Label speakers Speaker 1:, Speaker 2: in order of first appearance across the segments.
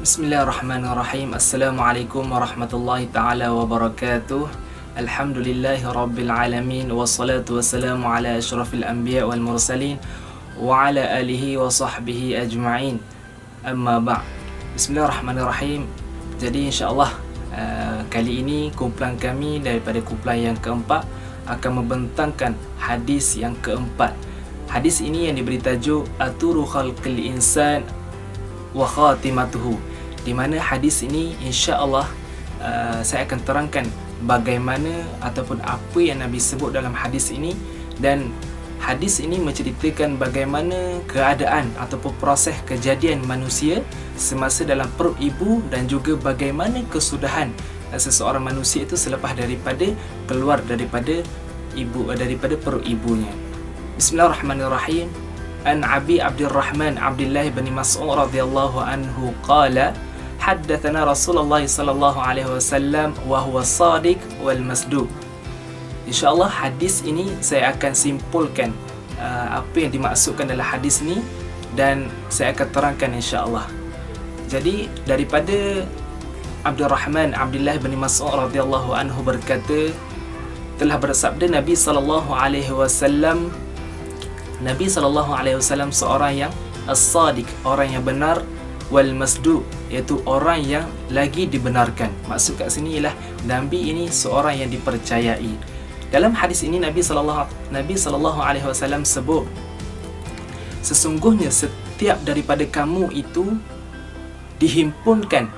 Speaker 1: Bismillahirrahmanirrahim. Assalamualaikum warahmatullahi ta'ala wabarakatuh. Alhamdulillahi rabbil alamin. Wassalatu wassalamu ala ashrafil anbiya wal mursalin wa ala alihi wa sahbihi ajma'in. Amma ba'. Bismillahirrahmanirrahim. Jadi insyaAllah kali ini kumpulan kami daripada kumpulan yang keempat akan membentangkan hadis yang keempat. Hadis ini yang diberi tajuk Aturu Khalqil Insan wa Khatimatuhu, di mana hadis ini insya-Allah saya akan terangkan bagaimana ataupun apa yang Nabi sebut dalam hadis ini, dan hadis ini menceritakan bagaimana keadaan ataupun proses kejadian manusia semasa dalam perut ibu, dan juga bagaimana kesudahan seseorang manusia itu selepas daripada keluar daripada perut ibunya. Bismillahirrahmanirrahim. An Abi Abdurrahman Abdullah bin Mas'ud radhiyallahu anhu qala haddatsana Rasulullah sallallahu alaihi wasallam wa huwa shadiq wal masduq. Insyaallah hadis ini saya akan simpulkan apa yang dimaksudkan dalam hadis ni, dan saya akan terangkan insya-Allah. Jadi daripada Abdurrahman Abdullah bin Mas'ud radhiyallahu anhu berkata, telah bersabda Nabi sallallahu alaihi wasallam, Nabi SAW seorang yang as-sadiq, orang yang benar, wal masduq, iaitu orang yang lagi dibenarkan. Maksud kat sini ialah Nabi ini seorang yang dipercayai. Dalam hadis ini Nabi SAW sebut, sesungguhnya setiap daripada kamu itu dihimpunkan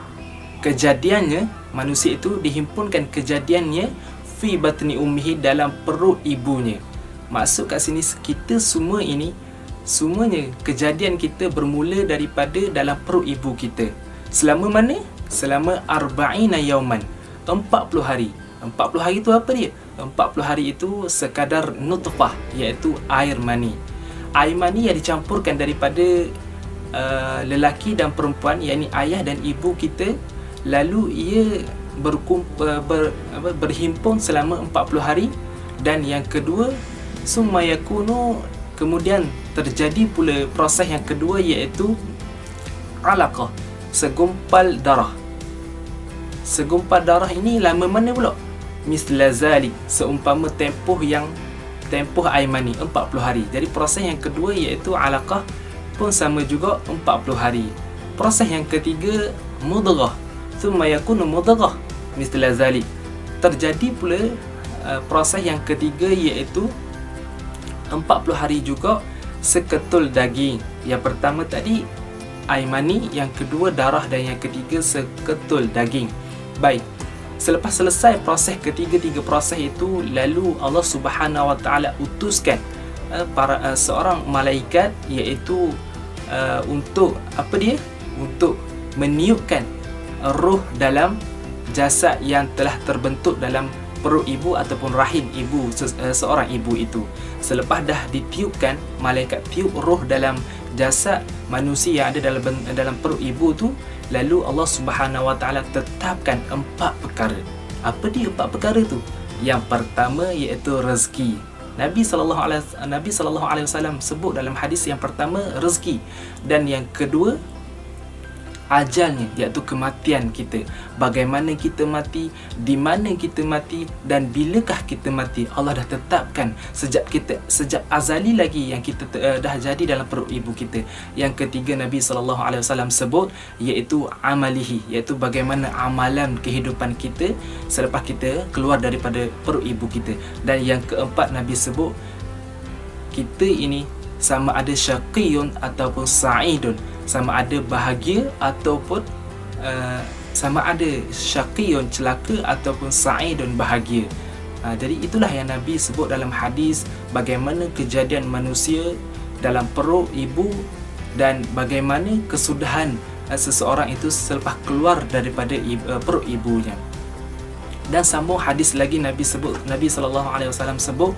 Speaker 1: kejadiannya, manusia itu dihimpunkan kejadiannya fi batni ummihi, dalam perut ibunya. Maksud kat sini kita semua ini, semuanya kejadian kita bermula daripada dalam perut ibu kita. Selama mana? Selama arba'ina yauman, 40 hari. 40 hari itu apa dia? 40 hari itu sekadar nutfah, iaitu air mani. Air mani yang dicampurkan daripada lelaki dan perempuan, yakni ayah dan ibu kita. Lalu ia berhimpun selama 40 hari. Dan yang kedua, summa yakunu, kemudian terjadi pula proses yang kedua, iaitu alaqah, segumpal darah. Segumpal darah ini lama mana pula? Misla zalik, seumpama tempoh air mani 40 hari. Jadi proses yang kedua iaitu alaqah pun sama juga 40 hari. Proses yang ketiga mudghah, summa yakunu mudghah misla zalik. Terjadi pula proses yang ketiga iaitu 40 hari juga seketul daging. Yang pertama tadi air mani, yang kedua darah, dan yang ketiga seketul daging. Baik, selepas selesai proses ketiga-tiga proses itu, lalu Allah Subhanahu Wa Taala utuskan seorang malaikat, iaitu untuk apa dia? Untuk meniupkan roh dalam jasad yang telah terbentuk dalam perut ibu ataupun rahim ibu, seorang ibu itu. Selepas dah ditiupkan, malaikat tiup roh dalam jasad manusia yang ada dalam perut ibu tu, lalu Allah Subhanahu Wa Taala tetapkan 4 perkara. Apa dia 4 perkara tu? Yang pertama iaitu rezeki. Nabi sallallahu alaihi wasallam sebut dalam hadis yang pertama rezeki, dan yang kedua ajalnya, iaitu kematian kita. Bagaimana kita mati, di mana kita mati, dan bilakah kita mati. Allah dah tetapkan sejak azali lagi yang kita dah jadi dalam perut ibu kita. Yang ketiga Nabi SAW sebut iaitu amalihi, iaitu bagaimana amalan kehidupan kita selepas kita keluar daripada perut ibu kita. Dan yang keempat Nabi sebut kita ini sama ada syaqiyun ataupun sa'idun, sama ada bahagia ataupun sama ada syaqiyun celaka ataupun sa'idun bahagia. Jadi itulah yang Nabi sebut dalam hadis, bagaimana kejadian manusia dalam perut ibu dan bagaimana kesudahan seseorang itu selepas keluar daripada perut ibunya. Dan sambung hadis lagi Nabi SAW sebut,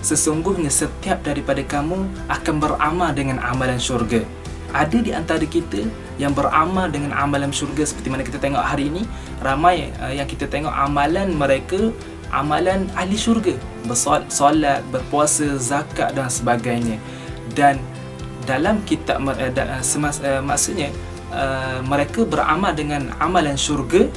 Speaker 1: sesungguhnya setiap daripada kamu akan beramal dengan amalan syurga. Ada di antara kita yang beramal dengan amalan syurga, seperti mana kita tengok hari ini, ramai yang kita tengok amalan mereka, amalan ahli syurga, bersolat, berpuasa, zakat dan sebagainya. Dan dalam kitab maksudnya mereka beramal dengan amalan syurga,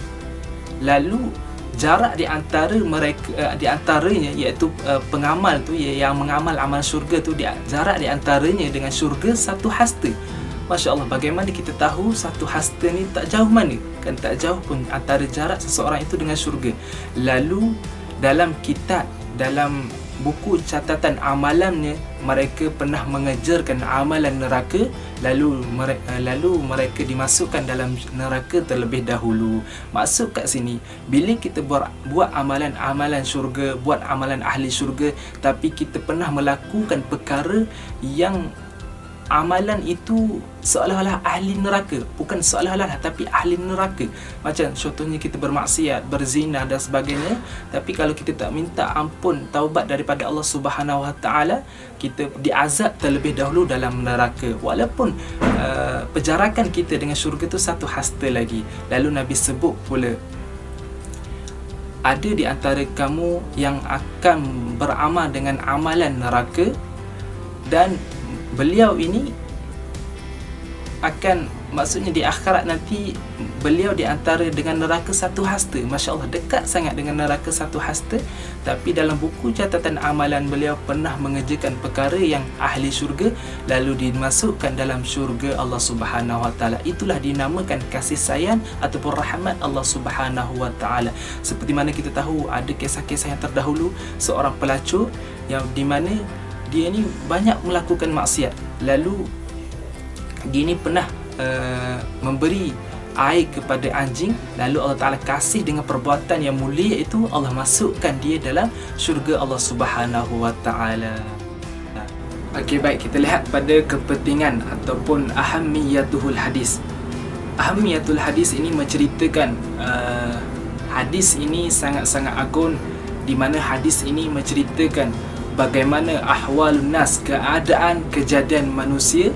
Speaker 1: lalu jarak di antara mereka, di antaranya iaitu pengamal tu yang mengamal amal syurga tu, jarak di antaranya dengan syurga satu hasta. Masya Allah, bagaimana kita tahu satu hasta ni tak jauh mana? Kan tak jauh pun antara jarak seseorang itu dengan syurga. Lalu dalam kitab, dalam buku catatan amalannya, mereka pernah mengejarkan amalan neraka, lalu mereka dimasukkan dalam neraka terlebih dahulu. Maksud kat sini, bila kita buat amalan syurga, buat amalan ahli syurga, tapi kita pernah melakukan perkara yang amalan itu seolah-olah ahli neraka, bukan seolah-olah tapi ahli neraka. Macam contohnya kita bermaksiat, berzina dan sebagainya, tapi kalau kita tak minta ampun, taubat daripada Allah Subhanahu Wa Taala, kita diazab terlebih dahulu dalam neraka, walaupun penjarakan kita dengan syurga tu satu hasta lagi. Lalu Nabi sebut pula, ada di antara kamu yang akan beramal dengan amalan neraka, dan beliau ini akan, maksudnya di akhirat nanti beliau di antara dengan neraka satu hasta. Masya Allah, dekat sangat dengan neraka satu hasta, tapi dalam buku catatan amalan beliau pernah mengerjakan perkara yang ahli syurga, lalu dimasukkan dalam syurga Allah Subhanahu Wa Taala. Itulah dinamakan kasih sayang ataupun rahmat Allah Subhanahu Wa Taala. Seperti mana kita tahu ada kisah-kisah yang terdahulu, seorang pelacur yang di mana dia ni banyak melakukan maksiat, lalu dia ni pernah memberi air kepada anjing, lalu Allah Ta'ala kasih dengan perbuatan yang mulia itu, Allah masukkan dia dalam syurga Allah Subhanahu Wa Ta'ala. Okey, baik, kita lihat pada kepentingan ataupun ahammiyatul hadis. Ahammiyatul hadis ini menceritakan hadis ini sangat-sangat agung, di mana hadis ini menceritakan bagaimana ahwalun nas, keadaan kejadian manusia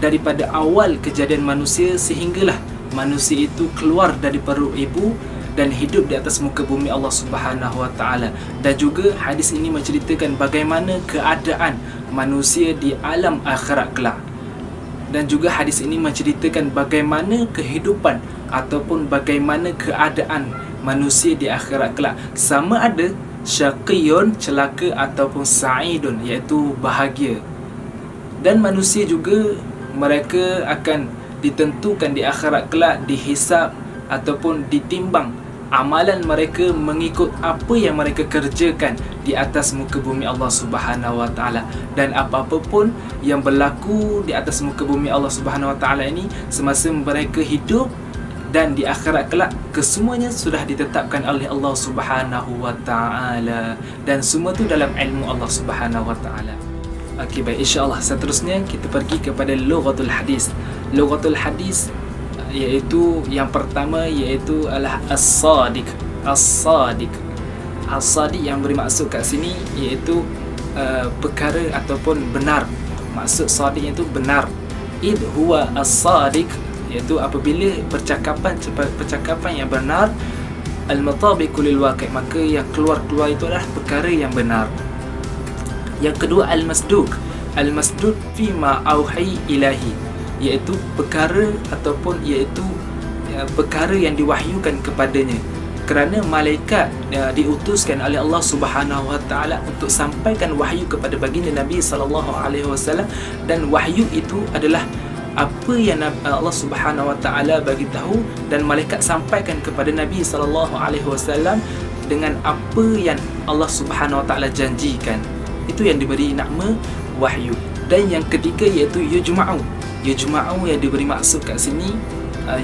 Speaker 1: daripada awal kejadian manusia sehinggalah manusia itu keluar dari perut ibu dan hidup di atas muka bumi Allah Subhanahu Wa Taala. Dan juga hadis ini menceritakan bagaimana keadaan manusia di alam akhirat kelak. Dan juga hadis ini menceritakan bagaimana kehidupan ataupun bagaimana keadaan manusia di akhirat kelak, sama ada syaqiyun, celaka, ataupun sa'idun, iaitu bahagia. Dan manusia juga mereka akan ditentukan di akhirat kelak, dihisap ataupun ditimbang amalan mereka mengikut apa yang mereka kerjakan di atas muka bumi Allah Subhanahu Wa Taala. Dan apa-apa pun yang berlaku di atas muka bumi Allah Subhanahu Wa Taala ini semasa mereka hidup dan di akhirat kelak, kesemuanya sudah ditetapkan oleh Allah Subhanahu Wa Taala, dan semua tu dalam ilmu Allah Subhanahu Wa Taala. Okey, baik, insya-Allah seterusnya kita pergi kepada lughatul hadis. Lughatul hadis iaitu yang pertama iaitu adalah as-sadiq. As-sadiq. As-sadiq yang bermaksud kat sini iaitu perkara ataupun benar. Maksud sadiq itu benar. Id huwa as-sadiq, iaitu apabila percakapan yang benar, al-mutabiqu lil waqi', maka yang keluar itu adalah perkara yang benar. Yang kedua, al-masduq. Al-masduq fi ma auhi ilahi, iaitu perkara ataupun iaitu perkara yang diwahyukan kepadanya, kerana malaikat diutuskan oleh Allah Subhanahu Wa Taala untuk sampaikan wahyu kepada baginda Nabi sallallahu alaihi wasallam, dan wahyu itu adalah apa yang Allah Subhanahu Wa Taala bagi tahu dan malaikat sampaikan kepada Nabi sallallahu alaihi wasallam dengan apa yang Allah Subhanahu Wa Taala janjikan. Itu yang diberi nama wahyu. Dan yang ketiga iaitu yujma'u. Yujma'u yang diberi maksud kat sini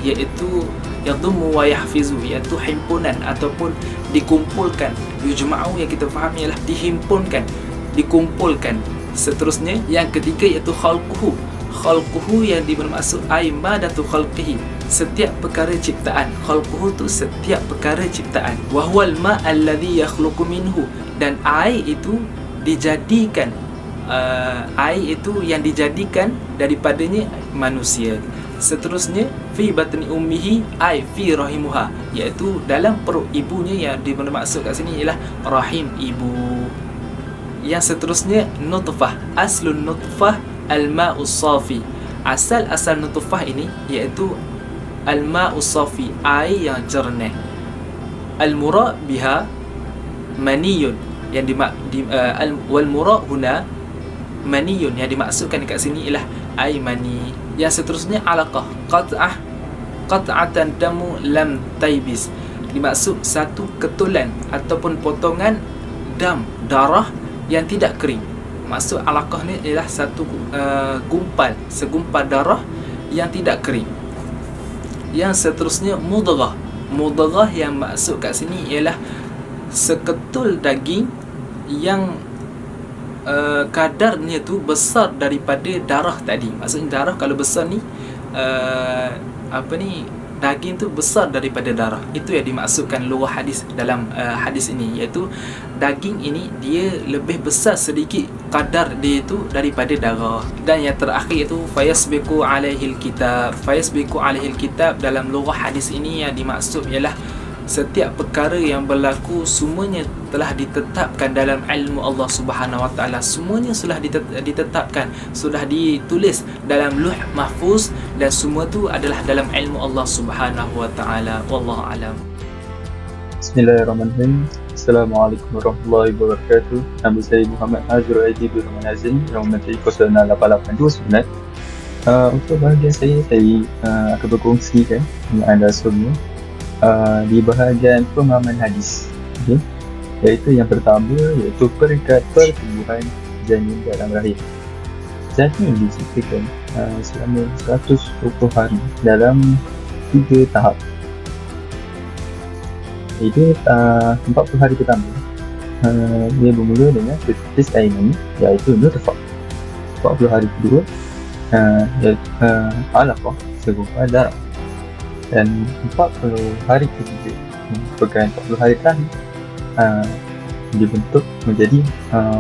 Speaker 1: iaitu yadhummu wa yahfizu, iaitu himpunan ataupun dikumpulkan. Yujma'u yang kita fahami ialah dihimpunkan, dikumpulkan. Seterusnya yang ketiga iaitu khalquhu. Khalquhu yang bermaksud ai madatu khalqihi, setiap perkara ciptaan. Khalquhu tu setiap perkara ciptaan. Wa huwal ma alladhi yakhluqu minhu, dan air itu dijadikan, air itu yang dijadikan daripadanya manusia. Seterusnya fi batni ummihi ai fi rahimuha, iaitu dalam perut ibunya, yang bermaksud kat sini ialah rahim ibu. Yang seterusnya nutfah. Aslun nutfah al-ma'us safi. Asal nutfah ini iaitu al-ma'u safi, air yang jernih. Al-murad biha maniyun, yang wal murad huna maniyun, yang dimaksudkan dekat sini ialah air mani. Yang seterusnya alaqah, qat'atan damu lam taibis, dimaksud satu ketulan ataupun potongan darah yang tidak kering. Maksud alaqah ni ialah satu segumpal darah yang tidak kering. Yang seterusnya mudghah. Mudghah yang maksud kat sini ialah seketul daging yang kadarnya tu besar daripada darah tadi. Maksudnya darah kalau besar ni daging tu besar daripada darah. Itu yang dimaksudkan luar hadis dalam hadis ini, iaitu daging ini dia lebih besar sedikit kadar dia itu daripada darah. Dan yang terakhir itu fayasbiqu alaihil kitab. Dalam luar hadis ini yang dimaksud ialah setiap perkara yang berlaku semuanya telah ditetapkan dalam ilmu Allah Subhanahu Wa Taala. Semuanya sudah ditetapkan, sudah ditulis dalam Lauh Mahfuz, dan semua tu adalah dalam ilmu Allah Subhanahu Wa Taala. Wallahu alam.
Speaker 2: Bismillahirrahmanirrahim. Assalamualaikum warahmatullahi wabarakatuh. Nama saya Muhammad Azrul Aidi bin Manazin, yang menteri 0882. Untuk bahagian saya akan berkongsikan dengan anda semua di bahagian pemahaman hadis, okay? Iaitu yang pertama, iaitu peringkat pertumbuhan janin dalam rahim. Janin diciptakan selama 120 hari dalam 3 tahap. Itu 40 hari pertama dia bermula dengan tetes air mani, iaitu nutfah. 40 hari kedua alaqah, segumpal darah. Dan 40 hari ketiga, bukan 40 hari terakhir, dibentuk menjadi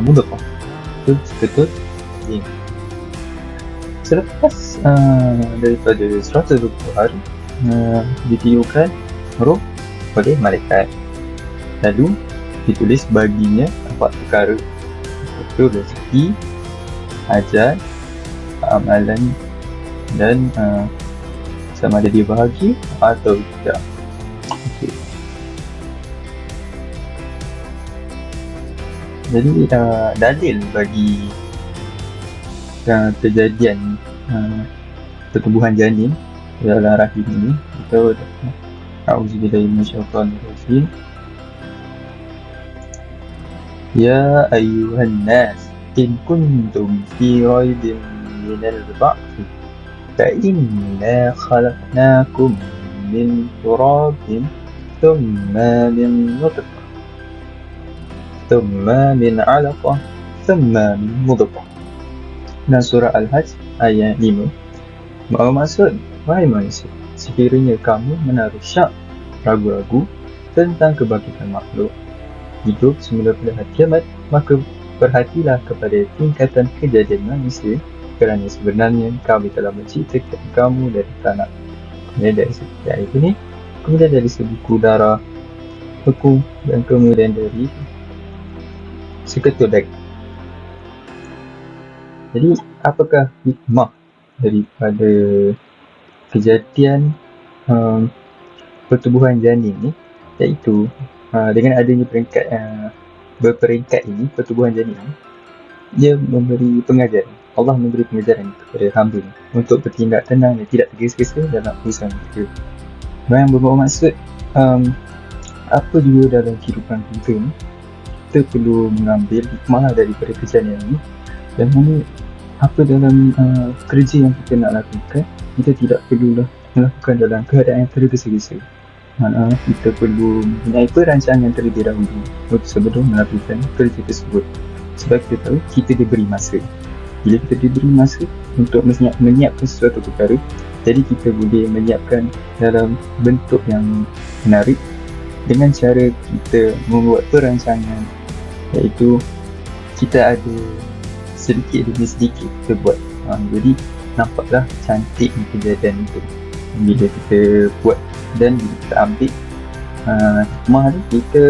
Speaker 2: mudghah, itu seketul daging. Selepas daripada 120 hari ditiupkan roh oleh malaikat, lalu ditulis baginya 4 perkara, iaitu rezeki, ajal, amalan, dan sama ada dia bahagia atau tidak. Okay. Jadi dalil bagi kejadian pertumbuhan janin dalam rahim ini, kita auzubillahi minasyaitonir rajim. Ya ayyuhan nas, in kuntum fi raibin minal ba'thi فإنا خلقناكم من تراب ثم من نطفة ثم من علقة ثم من مضغة. Dan surah Al-Hajj ayat 5. Maksud, wahai manusia, sekiranya kamu menaruh syak, ragu-ragu tentang kebangkitan makhluk hidup semula pada hari kiamat, maka perhatilah kepada tingkatan kejadian manusia, kerana sebenarnya kami telah menciptakan kamu dari tanah, kemudian dari sebuku air benih, kemudian dari sebuku darah beku, dan kemudian dari seketul daging. Jadi apakah hikmah daripada kejadian pertumbuhan janin ni? Iaitu dengan adanya peringkat berperingkat ini, pertumbuhan janin ini, dia memberi pengajaran. Allah memberi pengajaran kepada hamba untuk bertindak tenang dan tidak tergesa-gesa dalam urusan mereka. Yang bermaksud apa juga dalam kehidupan kita ni, kita perlu mengambil hikmah daripada kejadian ini, dan mana apa dalam kerja yang kita nak lakukan, kita tidak perlulah melakukan dalam keadaan yang tergesa-gesa. Kita perlu mempunyai perancangan terlebih dahulu untuk sebelum melakukan kerja tersebut, sebab kita tahu kita diberi masa. Bila kita diberi masa untuk menyiapkan sesuatu perkara, jadi kita boleh menyiapkan dalam bentuk yang menarik dengan cara kita membuat perancangan, iaitu kita ada sedikit demi sedikit kita buat. Jadi nampaklah cantik kejadian itu bila kita buat, dan bila kita ambil hikmah ni, kita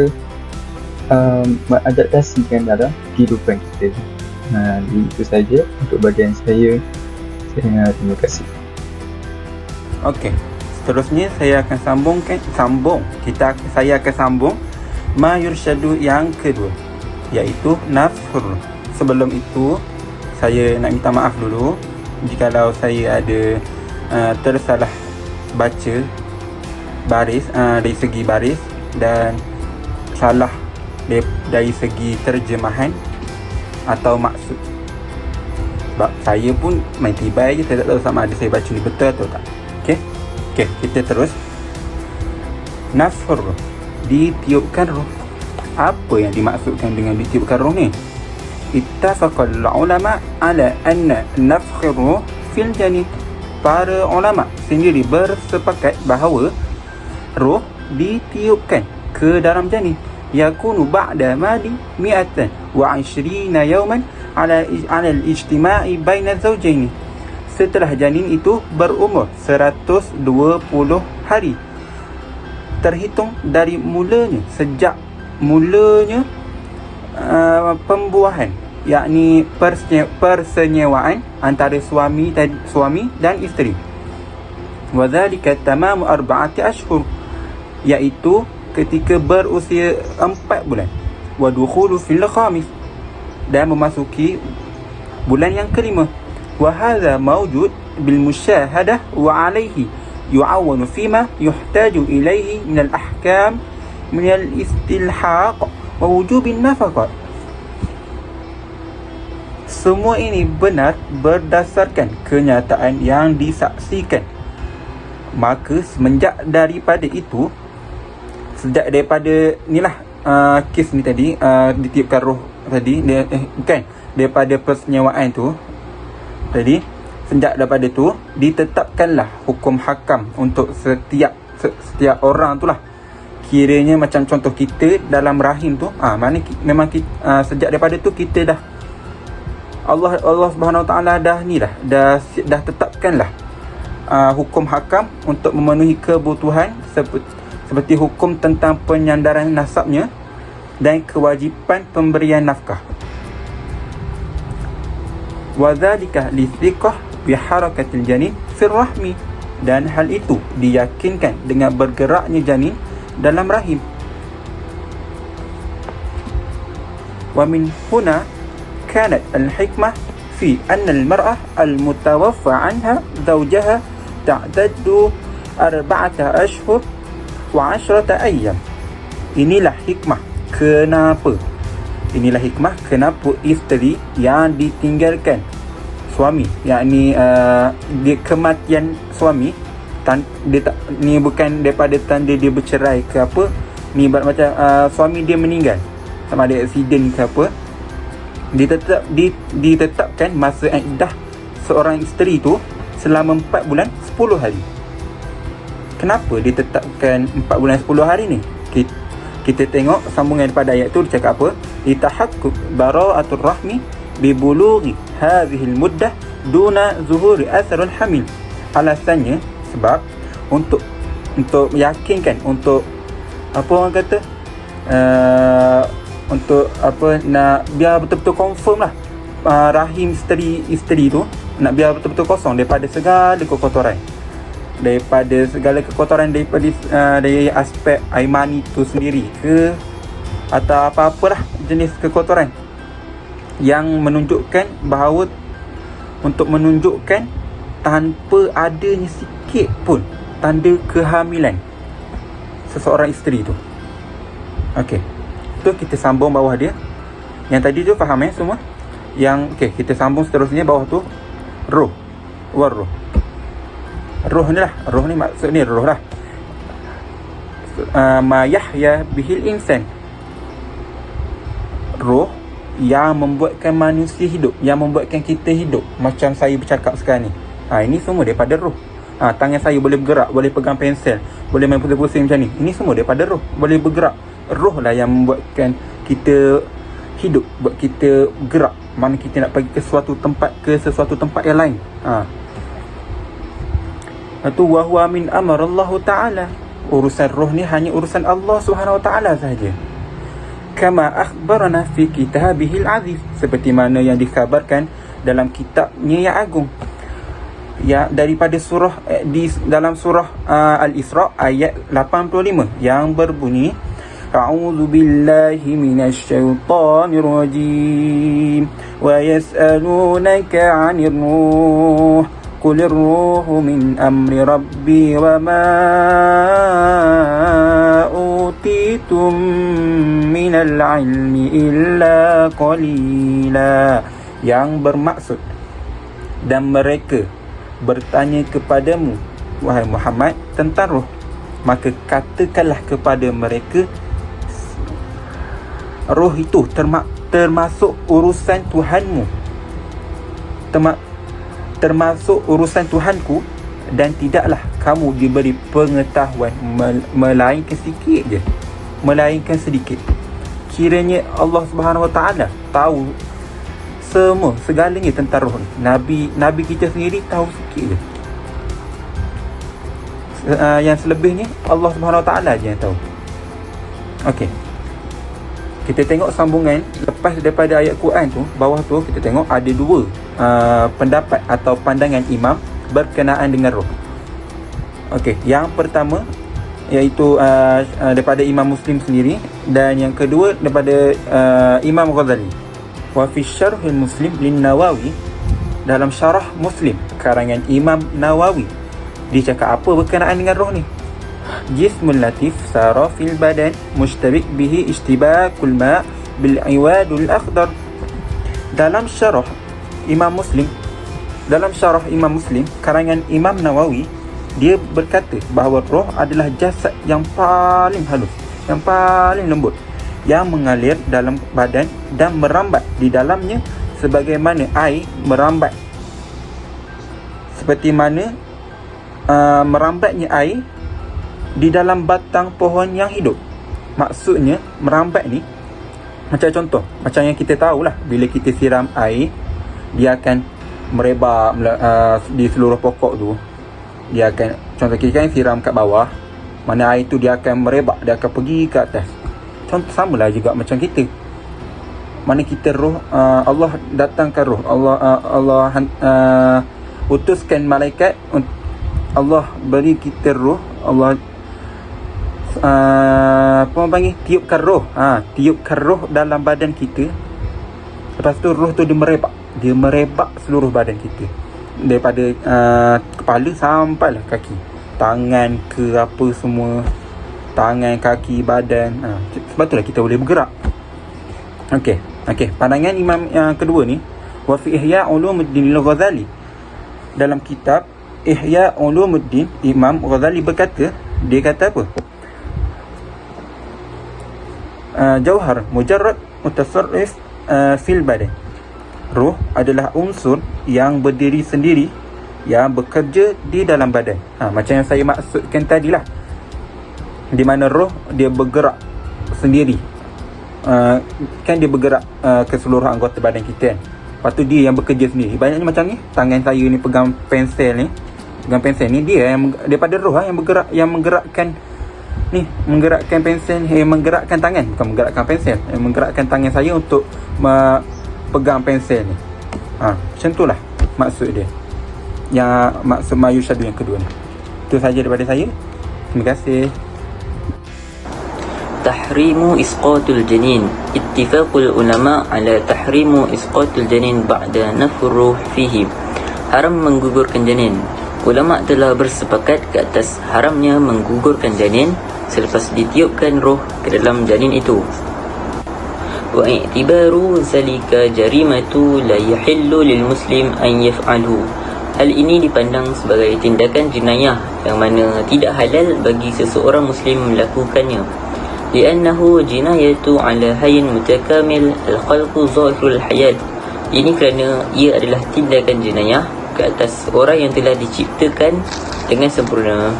Speaker 2: mengadaptasikan dalam kehidupan kita. Jadi itu saja untuk bahagian saya. Terima kasih.
Speaker 3: Okey. Seterusnya saya akan saya akan sambung ma yursyadu yang kedua, iaitu nafhur. Sebelum itu saya nak minta maaf dulu jikalau saya ada tersalah baca baris dari segi baris dan salah dari segi terjemahan atau maksud. Sebab saya pun main tibai je, saya tak tahu sama ada saya baca ni betul atau tak. Okey, kita terus. Nafhur, ditiupkan roh. Apa yang dimaksudkan dengan ditiupkan roh ni? Ittafaqal ulama ala anna nafkhur ruh fil janin. Para ulama sendiri bersepakat bahawa roh ditiupkan ke dalam janin. Yakunu ba'da madi 120 yawman ala al-ijtima'i baina zawjaini. Setelah janin itu berumur 120 hari terhitung dari sejak mulanya pembuahan, yakni persenyawaan antara suami dan isteri. Wa dzalika tamamu 4 ashhur, iaitu ketika berusia 4 bulan. Wa dukhulu fil khamis, dan memasuki bulan yang kelima. Wa hadha mawjud bil musyahadah wa alayhi yu'awwanu fima yuhtaju ilayhi min al ahkam min al istilhaq wa wujub an nafaqah. Semua ini benar berdasarkan kenyataan yang disaksikan. Maka sejak daripada kes ni tadi, ditiupkan roh tadi, daripada persenyawaan tu tadi, sejak daripada tu ditetapkanlah hukum hakam untuk setiap orang tu lah. Kiranya macam contoh kita dalam rahim tu, sejak daripada tu kita dah Allah Subhanahu Wa Taala dah tetapkanlah hukum hakam untuk memenuhi kebutuhan seperti hukum tentang penyandaran nasabnya dan kewajipan pemberian nafkah. Wa dzalika li thiqah bi harakatil janin fi rahmi, dan hal itu diyakinkan dengan bergeraknya janin dalam rahim. Wa min huna kanat al-hikmah fi anna al-mar'ah al-mutawaffa anha zawjaha ta'taddu 4 ashhur wa 10 ayyam. Inilah hikmah kenapa isteri yang ditinggalkan suami, yakni kematian suami, ni bukan daripada tanda dia bercerai ke apa, ni macam suami dia meninggal, sama ada aksiden ke apa, ditetapkan masa iddah seorang isteri tu selama 4 bulan 10 hari. Kenapa ditetapkan 4 bulan 10 hari ni? Kita tengok sambungan pada ayat tu, dia cakap apa? Litahaqqaq bara'atur rahmi bi bulughi hadhihi al-muddah duna zuhuri atharul hamil. Alasannya sebab untuk meyakinkan, untuk apa orang kata, untuk apa, nak biar betul-betul confirm lah rahim isteri tu, nak biar betul-betul kosong daripada segala kekotoran, dari aspek air mani tu sendiri ke, atau apa-apalah jenis kekotoran yang menunjukkan bahawa, untuk menunjukkan tanpa adanya sikit pun tanda kehamilan seseorang isteri tu. Okey, tu kita sambung bawah dia. Yang tadi tu faham semua? Kita sambung seterusnya bawah tu, roh. Roh ni maksud ni roh lah. Ma yahya bihil insan, roh yang membuatkan manusia hidup, yang membuatkan kita hidup. Macam saya bercakap sekarang ni, ini semua daripada roh. Tangan saya boleh bergerak, boleh pegang pensel, boleh main pusing-pusing macam ni, ini semua daripada roh, boleh bergerak. Roh lah yang membuatkan kita hidup, buat kita gerak. Mana kita nak pergi ke sesuatu tempat yang lain. Itu wahwa min amar Allah Ta'ala. Urusan roh ni hanya urusan Allah Subhanahu Wa Ta'ala sahaja. Kama akhbarana fi kitabihil aziz, seperti mana yang dikhabarkan dalam kitabnya yang agung. ya daripada surah di dalam surah Al-Isra ayat 85 yang berbunyi A'udzu billahi minasyaitonir rajim wa yas'alunaka 'anir ruh qulir ruhu min amri rabbi wa ma utitum minal ilmi illa qalila, yang bermaksud dan mereka bertanya kepadamu wahai Muhammad tentang roh, maka katakanlah kepada mereka roh itu termasuk urusan Tuhanmu, termasuk urusan Tuhanku, dan tidaklah kamu diberi pengetahuan melainkan sedikit. Kiranya Allah Subhanahu Wa Taala tahu segalanya tentang roh ni. Nabi kita sendiri tahu sikit je. Yang selebihnya Allah Subhanahu Wa Taala je yang tahu. Okey. Kita tengok sambungan lepas daripada ayat Quran tu, bawah tu kita tengok ada dua pendapat atau pandangan imam berkenaan dengan roh. Okey, yang pertama iaitu daripada Imam Muslim sendiri, dan yang kedua daripada Imam Ghazali. Wa fi syarhil Muslim lin Nawawi, dalam syarah Muslim karangan Imam Nawawi, dia cakap apa berkenaan dengan roh ni? Jismul latif sara fil badan mushtabik bihi ishtibakul ma bil iwadul akhdar. Dalam syarah Imam Muslim karangan Imam Nawawi, dia berkata bahawa roh adalah jasad yang paling halus, yang paling lembut, yang mengalir dalam badan dan merambat di dalamnya sebagaimana air merambat, seperti mana merambatnya air di dalam batang pohon yang hidup. Maksudnya merambat ni macam contoh, macam yang kita tahulah, bila kita siram air, dia akan merebak di seluruh pokok tu. Dia akan, contoh kita kan siram kat bawah, mana air tu dia akan merebak, dia akan pergi ke atas. Contoh samalah juga macam kita. Mana kita roh, Allah datangkan roh, Allah utuskan malaikat, Allah beri kita roh, Allah apa orang panggil, tiupkan roh dalam badan kita. Lepas tu roh tu dia merebak seluruh badan kita, daripada kepala sampailah kaki, tangan ke apa semua, tangan, kaki, badan. Sebab itulah kita boleh bergerak. Okey, pandangan imam yang kedua ni, wa fi Ihya Ulumuddin Al-Ghazali, dalam kitab Ihya Ulumuddin, Imam Ghazali berkata, dia kata apa? Jauhar mujarrad mutasarrif fil badan. Roh adalah unsur yang berdiri sendiri, yang bekerja di dalam badan. Macam yang saya maksudkan tadilah, di mana roh dia bergerak sendiri. Kan dia bergerak ke seluruh anggota badan kita kan. Lepas tu dia yang bekerja sendiri. Banyaknya macam ni, tangan saya ni pegang pensel ni, dia yang daripada roh yang bergerak, yang menggerakkan ni, menggerakkan pensel, menggerakkan tangan, bukan menggerakkan pensel, menggerakkan tangan saya untuk pegang pensel ni. Macam tu lah maksud dia, yang maksud mayusyadu yang kedua ni. Itu saja daripada saya. Terima kasih.
Speaker 4: Tahrimu isqatul janin. Ittifaqul ulama ala tahrimu isqatul janin ba'da nafruh fihi. Haram menggugurkan janin. Ulama telah bersepakat ke atas haramnya menggugurkan janin selepas ditiupkan roh ke dalam janin itu. Wa i'tibaru zalika jarimatu la yahillu lil muslim an yaf'alhu. Hal ini dipandang sebagai tindakan jenayah yang mana tidak halal bagi seseorang muslim melakukannya. Li'annahu jinayatu ala hayyin mutakamil al-khalqu zahirul hayat. Ini kerana ia adalah tindakan jenayah ke atas orang yang telah diciptakan dengan sempurna.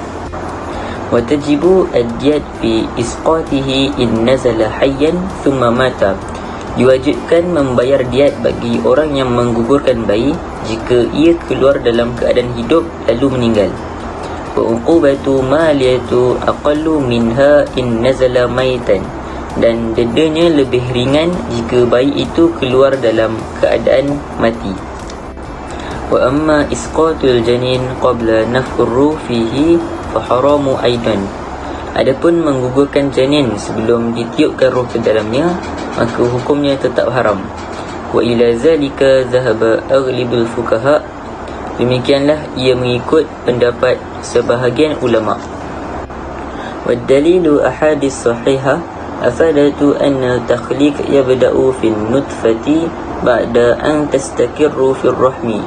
Speaker 4: Wa tajibu ad-diyat fi isqatihi in nazala hayyan thumma mata. Diwajibkan membayar diat bagi orang yang menggugurkan bayi jika ia keluar dalam keadaan hidup lalu meninggal. Wa uqubatu maliyatu aqallu minha in nazala maitan. Dan dedanya lebih ringan jika bayi itu keluar dalam keadaan mati. Wa amma isqatul janin qabla nafkhur fihi fa haramu aidan. Adapun menggugurkan janin sebelum ditiupkan roh ke dalamnya, maka hukumnya tetap haram. Wa ila zalika zahaba aghlibul fuqaha. Demikianlah ia mengikut pendapat sebahagian ulama. Wad dalilu ahadits sahihah afadatu anna takhliq yabda'u fil nutfati ba'da an tastakirru fil rahmi.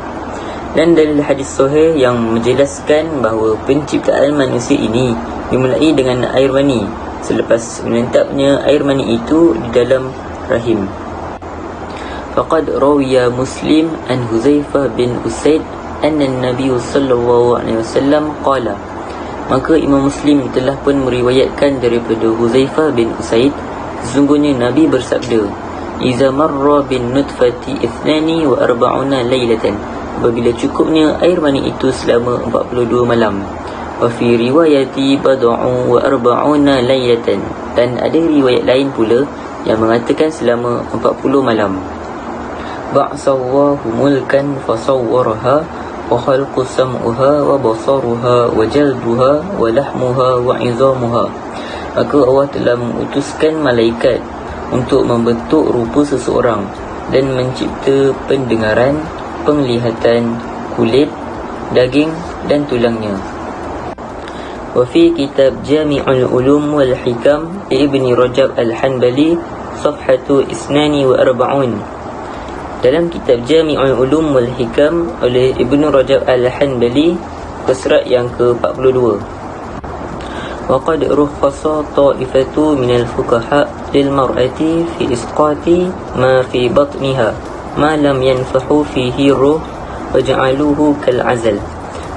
Speaker 4: Dan dalil hadis sahih yang menjelaskan bahawa penciptaan manusia ini dimulai dengan air mani selepas menetapnya air mani itu di dalam rahim. Faqad rawiya Muslim an Huzaifah bin Usaid anna an-nabiy sallallahu alaihi wasallam qala. Maka Imam Muslim telah pun meriwayatkan daripada Huzaifah bin Usaid, sesungguhnya Nabi bersabda, "Iza marra bin nutfati 42 lailatan." Apabila cukupnya air mani itu selama 42 malam. Wa fi riwayati bad'u wa 40 lailatan. Dan ada riwayat lain pula yang mengatakan selama 40 malam. Ba'sallahu mulkan fasawwaraha wa khalqu sam'uha wa basaruha wa jalduha wa lahmuha wa 'idhamuha. Maka Allah telah mengutuskan malaikat untuk membentuk rupa seseorang dan mencipta pendengaran, penglihatan, kulit, daging dan tulangnya. Wa fi kitab Jami'ul Ulum wal Hikam Ibn Rajab Al-Hanbali safhatu 42. Dalam kitab Jami'ul Ulum wal Hikam oleh Ibn Rajab Al-Hanbali, surat yang ke-42. Wa qad rukhasa ta'ifatu minal fuqaha lil mar'ati fi isqati ma fi batniha ma lam yanfahu fihi ruh waja'aluhu kal azal.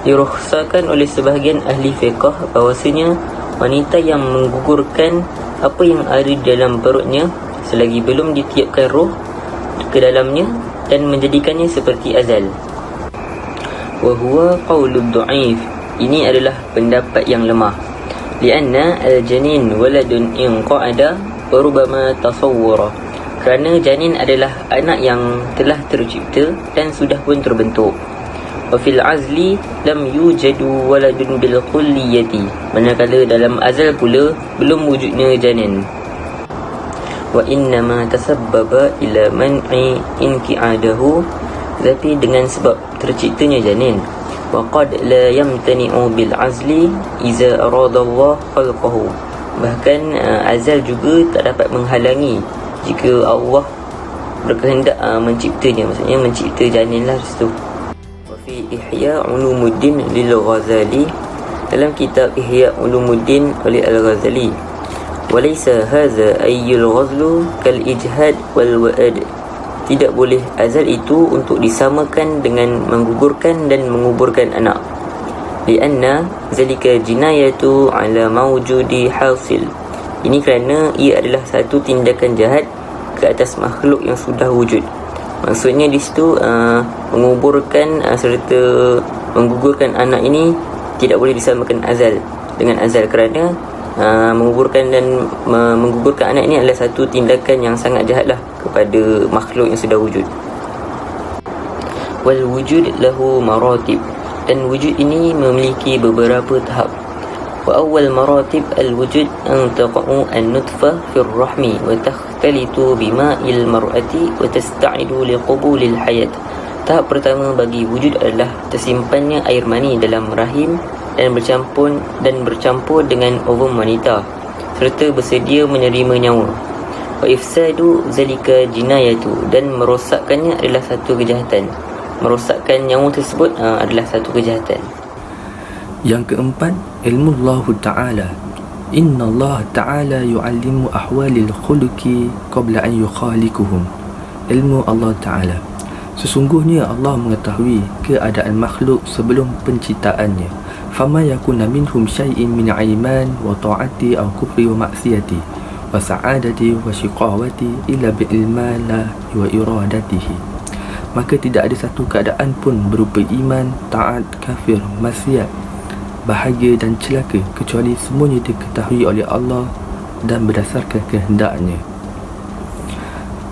Speaker 4: Dirukhsakan oleh sebahagian ahli fiqh bahawasanya wanita yang menggugurkan apa yang ada di dalam perutnya selagi belum ditiupkan roh ke dalamnya dan menjadikannya seperti azal. Wa huwa qaulud dha'if. Ini adalah pendapat yang lemah. Lianna al-janin waladun in qa'ada wa rubama tasawwara. Kerana janin adalah anak yang telah tercipta dan sudah pun terbentuk. Wa fil azli lam yujadu waladun bil kulliyati. Manakala dalam azal pula belum wujudnya janin. Wa innama tasabbaba ila man'i inqi'adahu. Tapi dengan sebab terciptanya janin. Wa qad la yamtani'u bil azli iza arada Allah khalqahu. Bahkan azal juga tak dapat menghalangi jika Allah berkehendak menciptanya, maksudnya mencipta janin lah situ. Wa fi Ihya Ulumuddin lil Ghazali, dalam kitab Ihya Ulumuddin oleh Al-Ghazali, walaysa hadza ayyul ghazlu kal ijhad wal wa'ad. Tidak boleh azal itu untuk disamakan dengan menggugurkan dan menguburkan anak. Lianna zalika jinayatu ala mawjudi hasil. Ini kerana ia adalah satu tindakan jahat ke atas makhluk yang sudah wujud. Maksudnya di situ menguburkan serta menggugurkan anak ini tidak boleh disamakan azal dengan azal, kerana menguburkan dan menggugurkan anak ini adalah satu tindakan yang sangat jahatlah kepada makhluk yang sudah wujud. Wal wujud lahu maratib. Dan wujud ini memiliki beberapa tahap. Wa awal maratib al-wujud an taqa'u an-nutfah fi ar-rahmi wa takhtalitu bima'il mar'ati wa tasta'idu liqubulil hayat. Tahap pertama bagi wujud adalah tersimpannya air mani dalam rahim dan bercampur dengan ovum wanita serta bersedia menerima nyawa. Wa ifsadu zalika jinayatu. Dan merosakkannya adalah satu kejahatan. Merosakkan nyawa tersebut adalah satu kejahatan.
Speaker 5: Yang keempat, ilmu Allah Ta'ala. Inna Allah Ta'ala yu'allimu ahwalil khuluqi qabla an yukhalikuhum. Ilmu Allah Ta'ala. Sesungguhnya Allah mengetahui keadaan makhluk sebelum penciptaannya. Fama yakuna minhum syai'in min iman wa ta'ati aw kufri wa maksiyati wa sa'adati wa shiqawati illa bi'ilmala wa iradatihi. Maka tidak ada satu keadaan pun berupa iman, taat, kafir, maksiat, bahagia dan celaka kecuali semuanya diketahui oleh Allah dan berdasarkan kehendaknya.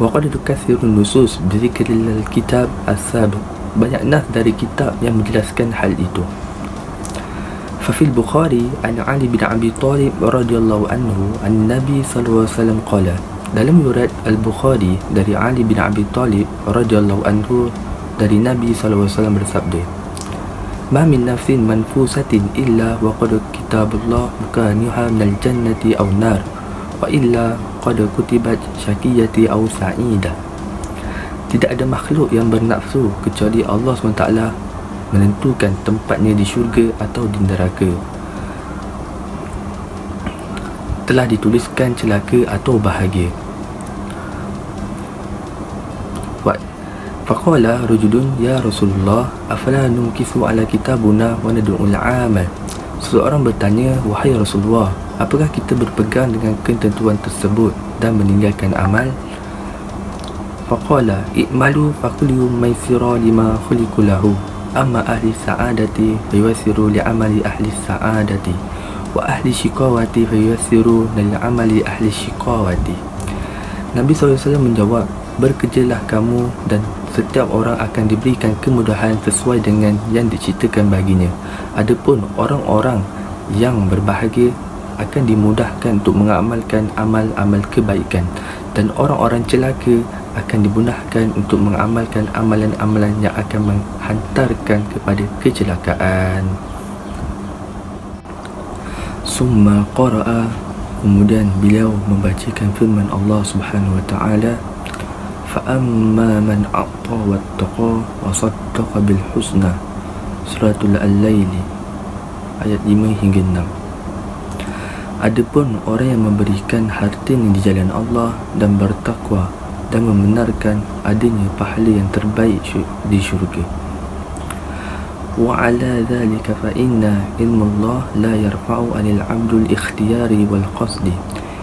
Speaker 5: Wa qad tukathirun nusus bi dzikril kitab as-sabiq banyak nas dari kitab yang menjelaskan hal itu. ففي البخاري عن علي بن أبي طالب رضي الله عنه عن النبي صلى الله عليه وسلم قال. Dalam riwayat Al-Bukhari dari Ali bin Abi Talib radhiyallahu anhu dari Nabi sallallahu alaihi wasallam bersabda, "Ma min nafsin manfusatin illa wa qad kitaballah mukaniha minal jannati aw nar wa illa qad kutibat syaqiyati aw sa'idah." Tidak ada makhluk yang bernafsu kecuali Allah SWT menentukan tempatnya di syurga atau di neraka. Telah dituliskan celaka atau bahagia. Faqala rajulun ya Rasulullah afala nunkisu ala kitabuna wa nad'ul amal. Seseorang bertanya, wahai Rasulullah, apakah kita berpegang dengan ketentuan tersebut dan meninggalkan amal? Faqala i'malu faqulu maisira lima khuliqu lahu amma ahli sa'adati fayusiru li'amali ahli sa'adati wa ahli shiqawati fayusiru li'amali ahli shiqawati. Nabi SAW menjawab, berkerjalah kamu dan setiap orang akan diberikan kemudahan sesuai dengan yang diciptakan baginya. Adapun orang-orang yang berbahagia akan dimudahkan untuk mengamalkan amal-amal kebaikan, dan orang-orang celaka akan dimudahkan untuk mengamalkan amalan-amalan yang akan menghantarkan kepada kecelakaan. Summa qara'a, kemudian beliau membacakan firman Allah Subhanahu wa taala, fa amma man a'ta wattaqa wa saddaqa bil husna, suratul al-lail ayat 5 hingga 6. Adapun orang yang memberikan hartanya di jalan Allah dan bertakwa dan membenarkan adanya pahala yang terbaik di syurga. Wa ala dhalika fa inna ilmu Allah la yarfa'u 'anil 'abdul ikhtiyari wal qasdi.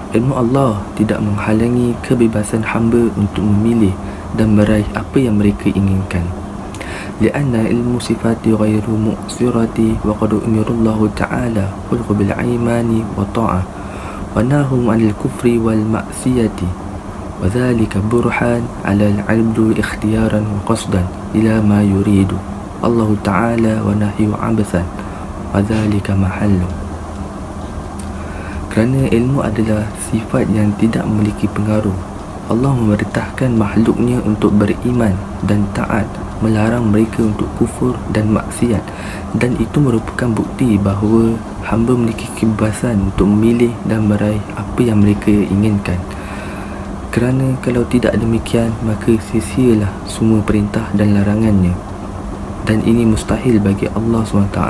Speaker 5: Ilmu Allah tidak menghalangi kebebasan hamba untuk memilih dan meraih apa yang mereka inginkan. Lianna ilmu sifati ghairu mu'sirati wa qad umirallahu ta'ala khulqu bil imani wa ta'ah wa nahum 'anil kufri wal ma'siyati. وذلك برهان على العبد اختيارا وقصدا إلى ما يريد الله تعالى ونهي عبثا وذلك محله. Kerana ilmu adalah sifat yang tidak memiliki pengaruh, Allah memerintahkan makhluknya untuk beriman dan taat, melarang mereka untuk kufur dan maksiat, dan itu merupakan bukti bahawa hamba memiliki kebebasan untuk memilih dan meraih apa yang mereka inginkan. Kerana kalau tidak demikian, maka sia-sialah semua perintah dan larangannya, dan ini mustahil bagi Allah SWT.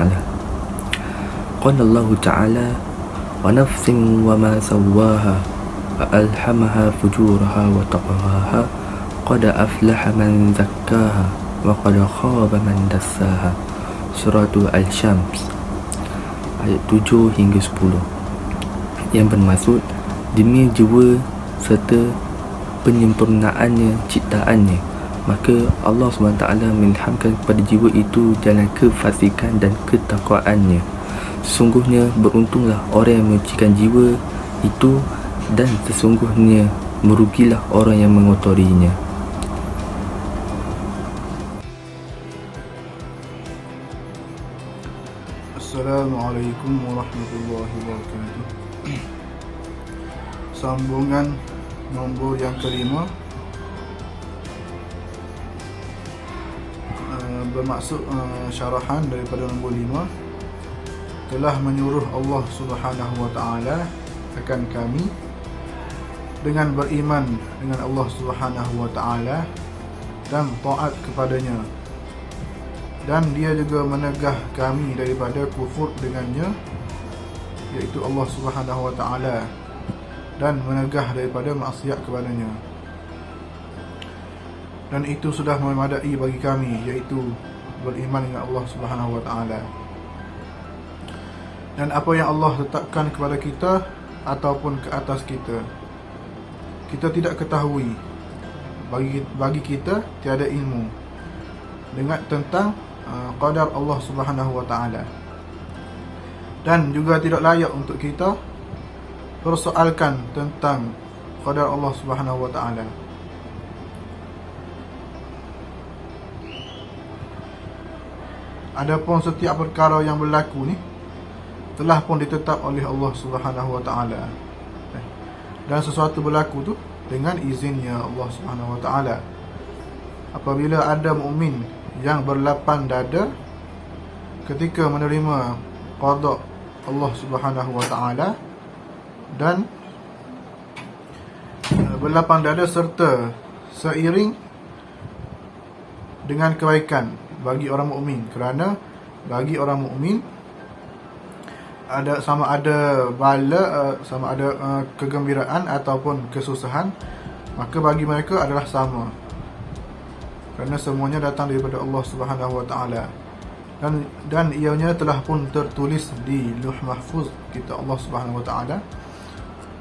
Speaker 5: Qala Allah Ta'ala, wa nafsin wa ma sawwaha fa alhamaha fujuraha wa taqwaha qad aflaha man zakkaha wa qad khaba man dassaha, suratul Al-Syams ayat 7 hingga 10, yang bermaksud demi jiwa serta penyempurnaannya ciptaannya, maka Allah SWT mengilhamkan kepada jiwa itu jalan kefasikan dan ketakwaannya. Sesungguhnya beruntunglah orang yang menyucikan jiwa itu, dan sesungguhnya merugilah orang yang mengotorinya.
Speaker 6: Assalamualaikum warahmatullahi wabarakatuh. Sambungan nombor yang kelima, bermaksud syarahan daripada nombor 5, telah menyuruh Allah Subhanahu wa taala akan kami dengan beriman dengan Allah Subhanahu wa taala dan taat kepadanya, dan dia juga menegah kami daripada kufur dengannya, iaitu Allah Subhanahu wa taala, dan menegah daripada maksiat kepadanya. Dan itu sudah memadai bagi kami, iaitu beriman dengan Allah Subhanahu wa taala. Dan apa yang Allah tetapkan kepada kita ataupun ke atas kita, kita tidak ketahui. Bagi kita tiada ilmu dengan tentang qadar Allah Subhanahu wa taala. Dan juga tidak layak untuk kita persoalkan tentang qadar Allah Subhanahu wa taala. Adapun setiap perkara yang berlaku ni telah pun ditetap oleh Allah Subhanahu Wa Taala. Dan sesuatu berlaku tu dengan izinnya Allah Subhanahu Wa Taala. Apabila ada mukmin yang berlapang dada ketika menerima qada Allah Subhanahu Wa Taala dan berlapang dada serta seiring dengan kebaikan bagi orang mukmin, kerana bagi orang mukmin ada sama ada bala, sama ada kegembiraan ataupun kesusahan, maka bagi mereka adalah sama, kerana semuanya datang daripada Allah Subhanahu Wa Taala. Dan ianya telah pun tertulis di Lauh Mahfuz kita Allah Subhanahu Wa Taala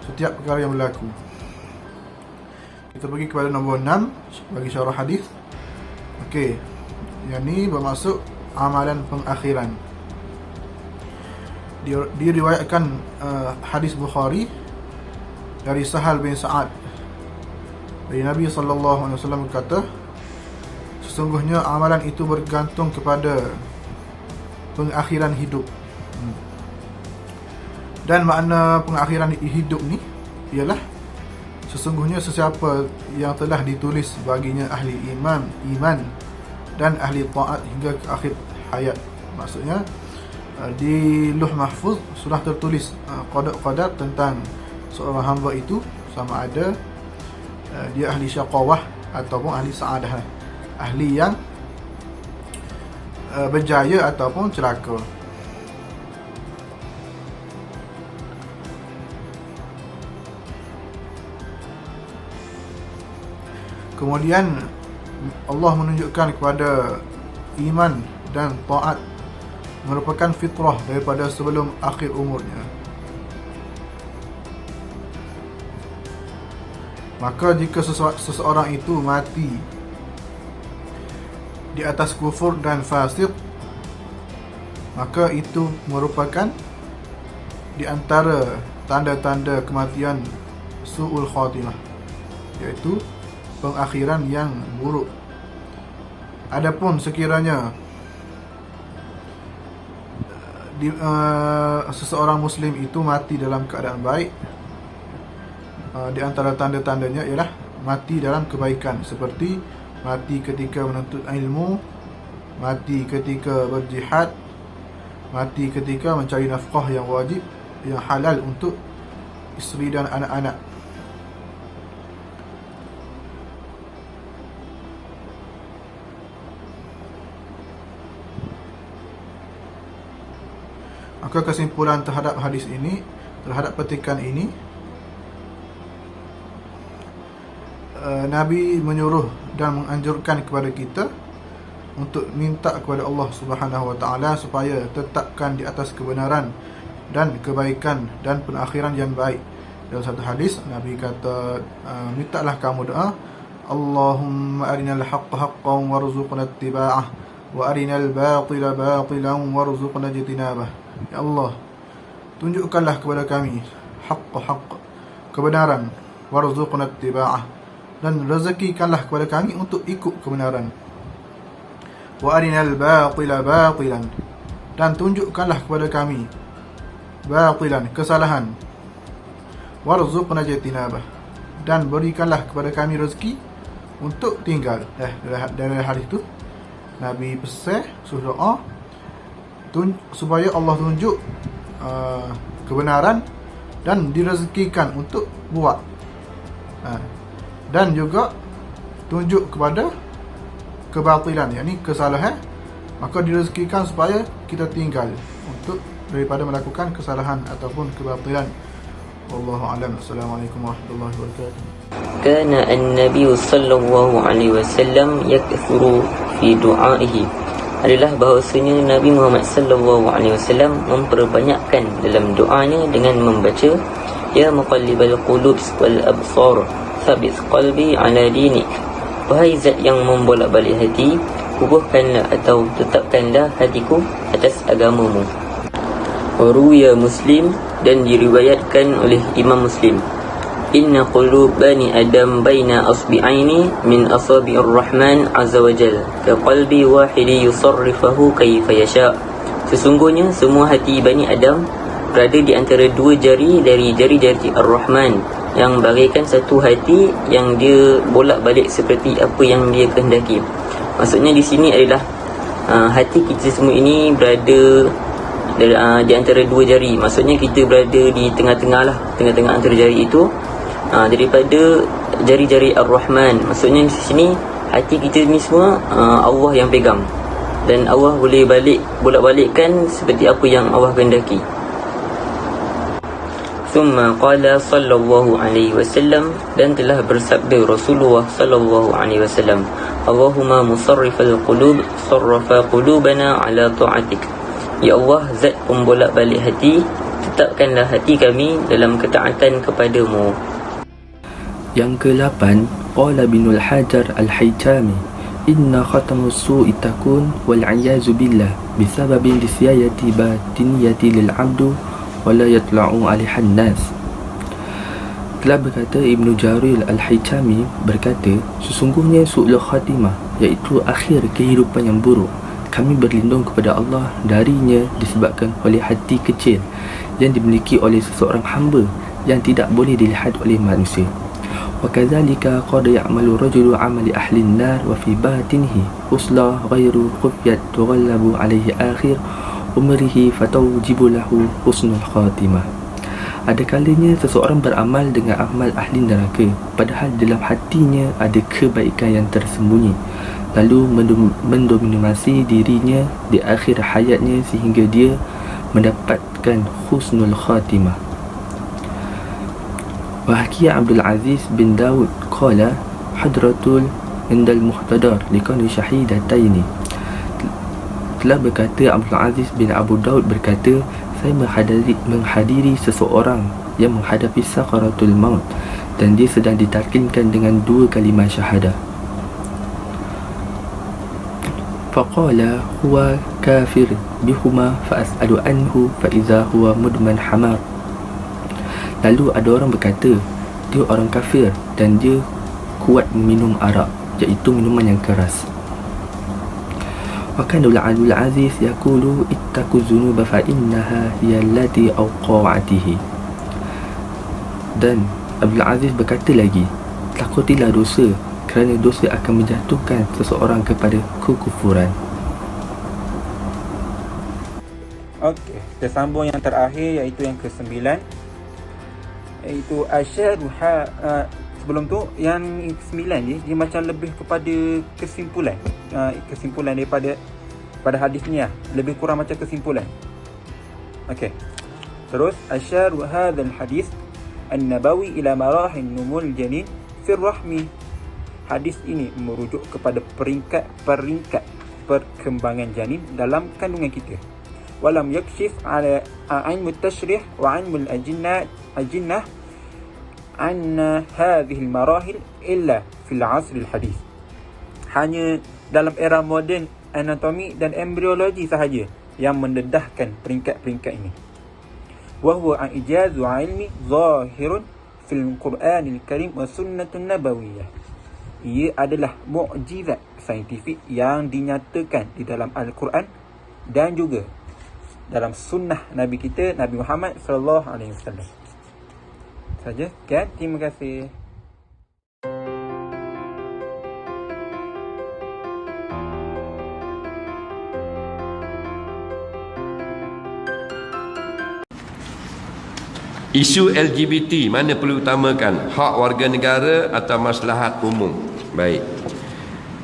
Speaker 6: setiap perkara yang berlaku. Kita pergi kepada nombor 6 bagi syarah hadis. Okey, yang ni bermaksud amalan pengakhiran. Diriwayatkan hadis Bukhari dari Sahal bin Sa'ad dari Nabi sallallahu alaihi wasallam berkata, sesungguhnya amalan itu bergantung kepada pengakhiran hidup. Dan makna pengakhiran hidup ni ialah sesungguhnya sesiapa yang telah ditulis baginya ahli iman dan ahli taat hingga ke akhir hayat. Maksudnya di Lauh Mahfuz sudah tertulis qada tentang seorang hamba itu, sama ada dia ahli syaqawah ataupun ahli saadah, ahli yang berjaya ataupun celaka. Kemudian Allah menunjukkan kepada iman dan taat merupakan fitrah daripada sebelum akhir umurnya. Maka jika seseorang itu mati di atas kufur dan fasik, maka itu merupakan di antara tanda-tanda kematian su'ul khatimah, iaitu pengakhiran yang buruk. Adapun sekiranya seseorang muslim itu mati dalam keadaan baik, di antara tanda-tandanya ialah mati dalam kebaikan, seperti mati ketika menuntut ilmu, mati ketika berjihad, mati ketika mencari nafkah yang wajib, yang halal untuk isteri dan anak-anak. Maka kesimpulan terhadap hadis ini, terhadap petikan ini, Nabi menyuruh dan menganjurkan kepada kita untuk minta kepada Allah Subhanahu Wa Taala supaya tetapkan di atas kebenaran dan kebaikan dan penakhiran yang baik. Dalam satu hadis Nabi kata, mintalah kamu doa, Allahumma arinal haqqa haqqan warzuqna ittiba'ah wa arinal batila batilan warzuqna ijtinabah. Ya Allah, tunjukkanlah kepada kami haqq, kebenaran, warzuqna ittiba'ah, dan rezekikanlah kepada kami untuk ikut kebenaran. Wa arinal batila batilan, dan tunjukkanlah kepada kami batilan, kesalahan. Warzuqna ijtinabah, dan berikanlah kepada kami rezeki untuk tinggal. Dari hadis itu Nabi pesan suruh doa supaya Allah tunjuk kebenaran dan direzekikan untuk buat, dan juga tunjuk kepada kebatilan, yakni kesalahan, maka direzekikan supaya kita tinggal untuk daripada melakukan kesalahan ataupun kebatilan. Wallahu a'lam. Assalamualaikum warahmatullahi wabarakatuh.
Speaker 4: Kana an-nabiy sallallahu alaihi wasallam yakthuru fi du'aihi, adalah bahawasanya Nabi Muhammad sallallahu alaihi wasallam memperbanyakkan dalam doanya dengan membaca, ya muqallibal qulub wal absar thabit qalbi ala dinik, wahai zat yang membolak-balik hati, kukuhkanlah atau tetapkanlah hatiku atas agamamu. Waruya Muslim, dan diriwayatkan oleh Imam Muslim, Inna qulub bani Adam baina asbi'aini min asabi'ir Rahman azza wa jal ka qalbi wahidi yusarrifahu kayfa yasha. Sesungguhnya semua hati Bani Adam berada di antara dua jari dari jari-jari Ar-Rahman yang bagaikan satu hati yang dia bolak-balik seperti apa yang dia kehendaki. Maksudnya di sini adalah hati kita semua ini berada di antara dua jari. Maksudnya kita berada di tengah-tengah lah, tengah-tengah antara jari itu daripada jari-jari Ar-Rahman. Maksudnya di sini hati kita ni semua Allah yang pegang, dan Allah boleh bolak-balikkan seperti apa yang Allah kehendaki. Thumma qala sallallahu alaihi wasallam, dan telah bersabda Rasulullah sallallahu alaihi wasallam, Allahumma musarrifal qulub sarrafa qulubana ala ta'atik. Ya Allah, zat pembolak-balik hati, tetapkanlah hati kami dalam ketaatan kepadamu.
Speaker 5: Yang ke-8, qala binul Hajar al-Haytami, inna khatamus su'i takun wal 'iyazu billah bisababin disyayati batiniyati lil 'abdu wa la yatla'u 'alaihan nas. Telah berkata Ibnu Jarir al-Haytami berkata, sesungguhnya su'ul khatimah, iaitu akhir kehidupan yang buruk, kami berlindung kepada Allah darinya disebabkan oleh hati kecil yang dimiliki oleh seseorang hamba yang tidak boleh dilihat oleh manusia. وكذلك قد يعمل رجل عمل أهل النار وفي باطنه خصلة غير خفيت تغلب عليه آخر عمره فتوجب له حسن الخاتمة. Ada kalanya seseorang beramal dengan amal ahli neraka, padahal dalam hatinya ada kebaikan yang tersembunyi, lalu mendominasi dirinya di akhir hayatnya sehingga dia mendapatkan husnul khatimah. وحكي عبد العزيز بن داود قال حضرة عند المحتضر لكون شهيدتين. Telah berkata Abdul Aziz bin Abu Daud berkata, saya menghadiri seseorang yang menghadapi sakaratul maut dan dia sedang ditalkinkan dengan dua kalimah syahadah. Faqala huwa kafir bihuma fa as'alu anhu fa idza huwa mudman hamar. Lalu ada orang berkata, dia orang kafir dan dia kuat minum arak, iaitu minuman yang keras. Wa kana Abdul Aziz yaqulu ittaqu dzunuba fa innaha hiya allati awqa'atihi. Dan Abdul Aziz berkata lagi, takutilah dosa, kerana dosa akan menjatuhkan seseorang kepada kekufuran.
Speaker 3: Okey, kita sambung yang terakhir, iaitu yang ke-9, iaitu asyaruha. Sebelum tu yang ke-9 ni dia macam lebih kepada kesimpulan, kesimpulan daripada hadis ni lah. Lebih kurang macam kesimpulan. Okey, terus asyaru hadzal hadis an-nabawi ila marahil numul janin fi rahmi. Hadis ini merujuk kepada peringkat perkembangan janin dalam kandungan kita. Walam yakshif ala ilmu tashrih wa ilmu al-ajinnah anna hadhihi al-marahil illa fil asr al-hadith. Hanya dalam era moden anatomi dan embriologi sahaja yang mendedahkan peringkat-peringkat ini. Wa huwa ijazu ilmi zahirun fil Qur'anil Karim wa sunnatun nabawiyyah. Ia adalah mukjizat saintifik yang dinyatakan di dalam Al-Quran dan juga dalam sunnah Nabi kita, Nabi Muhammad sallallahu alaihi wasallam. Saja, kan? Terima kasih.
Speaker 7: Isu LGBT mana perlu utamakan? Hak warga negara atau maslahat umum? Baik.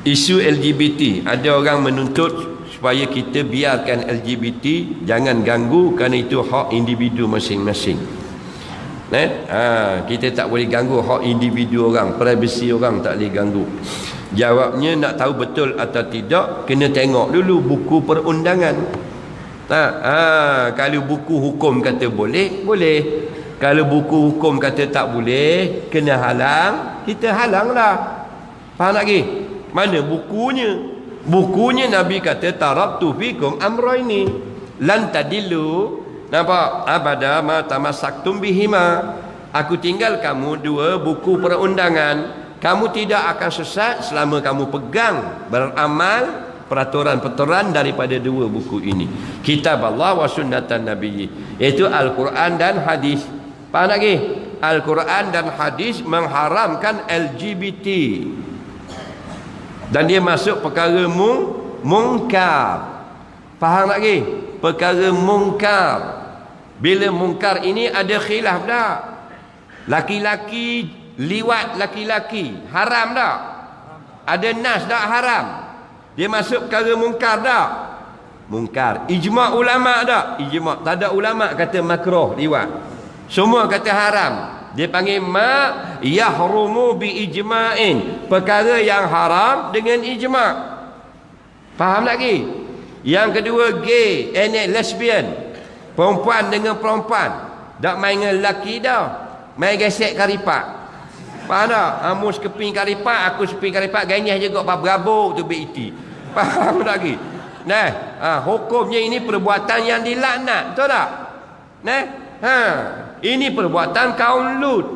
Speaker 7: Isu LGBT, ada orang menuntut supaya kita biarkan LGBT, jangan ganggu kerana itu hak individu masing-masing. Kita tak boleh ganggu hak individu orang, privasi orang tak boleh ganggu. Jawabnya, nak tahu betul atau tidak, kena tengok dulu buku perundangan. Kalau buku hukum kata boleh, boleh. Kalau buku hukum kata tak boleh, kena halang, kita halanglah. Faham lagi? Mana bukunya? Bukunya Nabi kata taraktu fikum amrayni lan tadillu. Nampak? Abada ma tamassaktum bihima. Aku tinggal kamu 2 buku perundangan. Kamu tidak akan sesat selama kamu pegang beramal peraturan-peraturan daripada 2 buku ini. Kitab Allah wa sunnatan Nabi, iaitu Al-Quran dan hadis. Faham lagi? Al-Quran dan hadis mengharamkan LGBT. Dan dia masuk perkara mungkar. Faham lagi? Perkara mungkar. Bila mungkar ini ada khilaf tak? Laki-laki liwat laki-laki haram tak? Ada nas tak haram? Dia masuk perkara mungkar tak? Mungkar. Ijma' ulama' tak? Ijma'. Tak ada ulama' kata makruh liwat. Semua kata haram. Dia panggil ma yahrumu bi ijma'in. Perkara yang haram dengan ijma'. Faham lagi? Yang kedua gay, lesbian. Perempuan dengan perempuan. Tak main dengan lelaki dah. Main gesek karipak. Faham tak? Amu sekeping karipak, aku sekeping karipak, ganyah juga pak berabuk tu BET. Faham tak lagi? Nah, hukumnya ini perbuatan yang dilaknat, betul tak? Nah, ini perbuatan kaum Lut.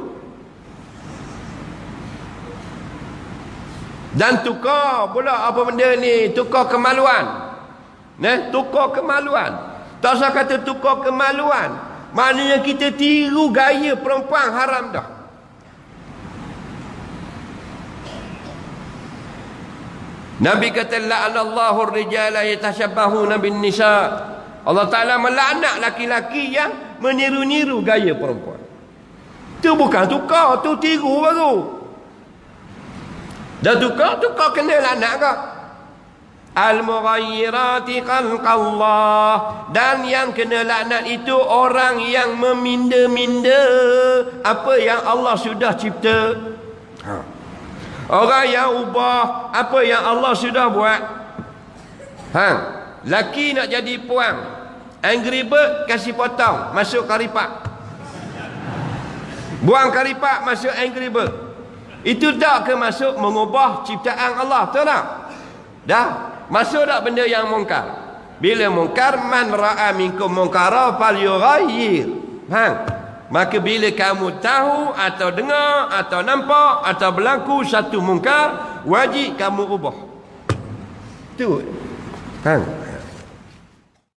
Speaker 7: Dan tukar pula apa benda ni? Tukar kemaluan. Nah, tukar kemaluan. Tak usah kata tukar kemaluan. Maknanya kita tiru gaya perempuan haram dah. Nabi kata la'anallahu ar-rijala yatashabbahuna bin nisa. Allah Ta'ala melaknat laki-laki yang meniru-niru gaya perempuan. Tu bukan tukar, tu tiru baru. Dan tukar kena laknat ke? Al-mughayyirati khalqallah. Dan yang kena laknat itu orang yang meminda-minda apa yang Allah sudah cipta. Orang yang ubah apa yang Allah sudah buat. Laki nak jadi puang, Angry Bird kasih potong, masuk karipak. Buang karipak, masuk Angry Bird. Itu tak ke masuk mengubah ciptaan Allah? Tahu tak? Dah. Masuk tak benda yang mungkar? Bila mungkar, man ra'a minkum munkara falyughayyir. Maka bila kamu tahu atau dengar atau nampak atau berlaku satu mungkar, wajib kamu ubah. Tu.